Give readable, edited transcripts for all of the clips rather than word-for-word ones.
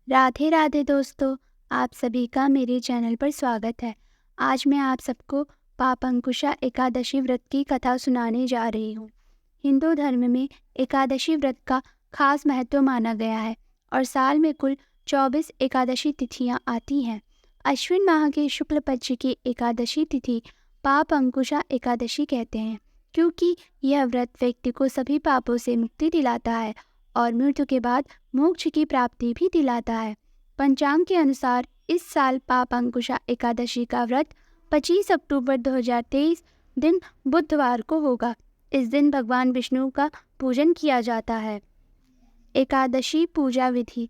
राधे राधे दोस्तों, आप सभी का मेरे चैनल पर स्वागत है। आज मैं आप सबको पापंकुशा एकादशी व्रत की कथा सुनाने जा रही हूँ। हिंदू धर्म में एकादशी व्रत का खास महत्व माना गया है और साल में कुल 24 एकादशी तिथियाँ आती हैं। अश्विन माह के शुक्ल पक्ष की एकादशी तिथि पापंकुशा एकादशी कहते हैं, क्योंकि यह व्रत व्यक्ति को सभी पापों से मुक्ति दिलाता है और मृत्यु के बाद मोक्ष की प्राप्ति भी दिलाता है। पंचांग के अनुसार इस साल पापंकुशा एकादशी का व्रत 25 अक्टूबर 2023 दिन बुधवार को होगा। इस दिन भगवान विष्णु का पूजन किया जाता है। एकादशी पूजा विधि: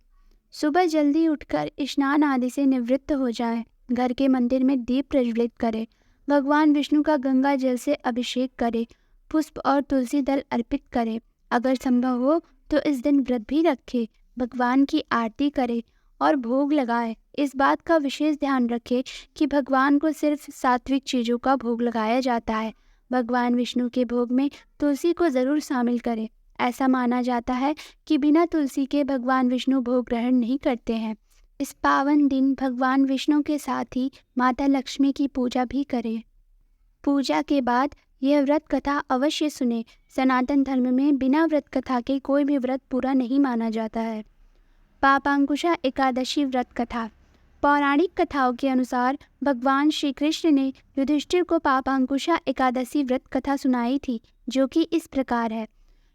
सुबह जल्दी उठकर स्नान आदि से निवृत्त हो जाएं। घर के मंदिर में दीप प्रज्वलित करें। भगवान विष्णु का गंगा जल से अभिषेक करें। पुष्प और तुलसी दल अर्पित करें। अगर संभव हो तो इस दिन व्रत भी रखें। भगवान की आरती करें और भोग लगाएं। इस बात का विशेष ध्यान रखें कि भगवान को सिर्फ सात्विक चीज़ों का भोग लगाया जाता है। भगवान विष्णु के भोग में तुलसी को ज़रूर शामिल करें। ऐसा माना जाता है कि बिना तुलसी के भगवान विष्णु भोग ग्रहण नहीं करते हैं। इस पावन दिन भगवान विष्णु के साथ ही माता लक्ष्मी की पूजा भी करें। पूजा के बाद यह व्रत कथा अवश्य सुने। सनातन धर्म में बिना व्रत कथा के कोई भी व्रत पूरा नहीं माना जाता है। पापांकुशा एकादशी व्रत कथा: पौराणिक कथाओं के अनुसार भगवान श्री कृष्ण ने युधिष्ठिर को पापांकुशा एकादशी व्रत कथा सुनाई थी, जो कि इस प्रकार है।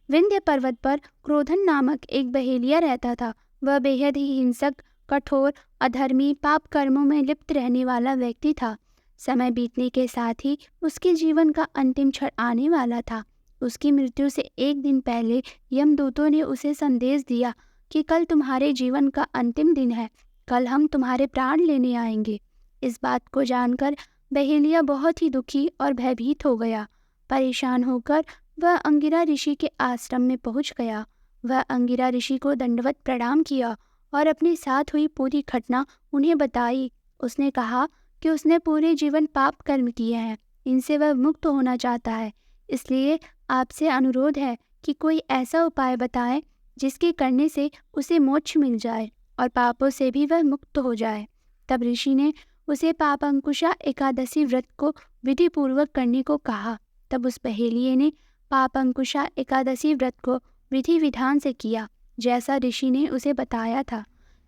विंध्य पर्वत पर क्रोधन नामक एक बहेलिया रहता था। वह बेहद ही हिंसक, कठोर, अधर्मी, पाप कर्मों में लिप्त रहने वाला व्यक्ति था। समय बीतने के साथ ही उसके जीवन का अंतिम क्षण आने वाला था। उसकी मृत्यु से एक दिन पहले यमदूतों ने उसे संदेश दिया कि कल तुम्हारे जीवन का अंतिम दिन है, कल हम तुम्हारे प्राण लेने आएंगे। इस बात को जानकर बहेलिया बहुत ही दुखी और भयभीत हो गया। परेशान होकर वह अंगिरा ऋषि के आश्रम में पहुंच गया। वह अंगिरा ऋषि को दंडवत प्रणाम किया और अपने साथ हुई पूरी घटना उन्हें बताई। उसने कहा कि उसने पूरे जीवन पाप कर्म किए हैं, इनसे वह मुक्त होना चाहता है। इसलिए आपसे अनुरोध है कि कोई ऐसा उपाय बताएं जिसके करने से उसे मोक्ष मिल जाए और पापों से भी वह मुक्त हो जाए। तब ऋषि ने उसे पापंकुशा एकादशी व्रत को विधि पूर्वक करने को कहा। तब उस बहेलिये ने पापंकुशा एकादशी व्रत को विधि विधान से किया, जैसा ऋषि ने उसे बताया था।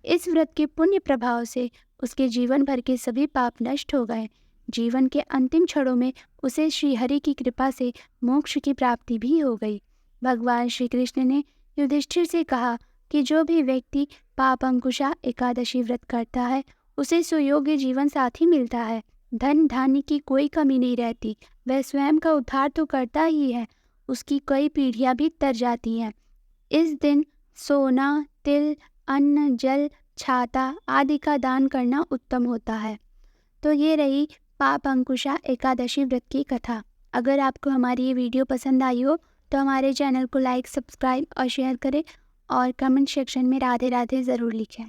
इस व्रत के पुण्य प्रभाव से उसके जीवन भर के सभी पाप नष्ट हो गए। जीवन के अंतिम क्षणों में उसे श्रीहरि की कृपा से मोक्ष की प्राप्ति भी हो गई। भगवान श्री कृष्ण ने युधिष्ठिर से कहा कि जो भी व्यक्ति पापंकुशा एकादशी व्रत करता है उसे सुयोग्य जीवन साथी मिलता है। धन धान्य की कोई कमी नहीं रहती। वह स्वयं का उद्धार तो करता ही है, उसकी कई पीढ़ियां भी तर जाती हैं। इस दिन सोना, तिल, अन्न, जल, छाता आदि का दान करना उत्तम होता है। तो ये रही पापंकुशा एकादशी व्रत की कथा। अगर आपको हमारी ये वीडियो पसंद आई हो तो हमारे चैनल को लाइक, सब्सक्राइब और शेयर करें और कमेंट सेक्शन में राधे राधे ज़रूर लिखें।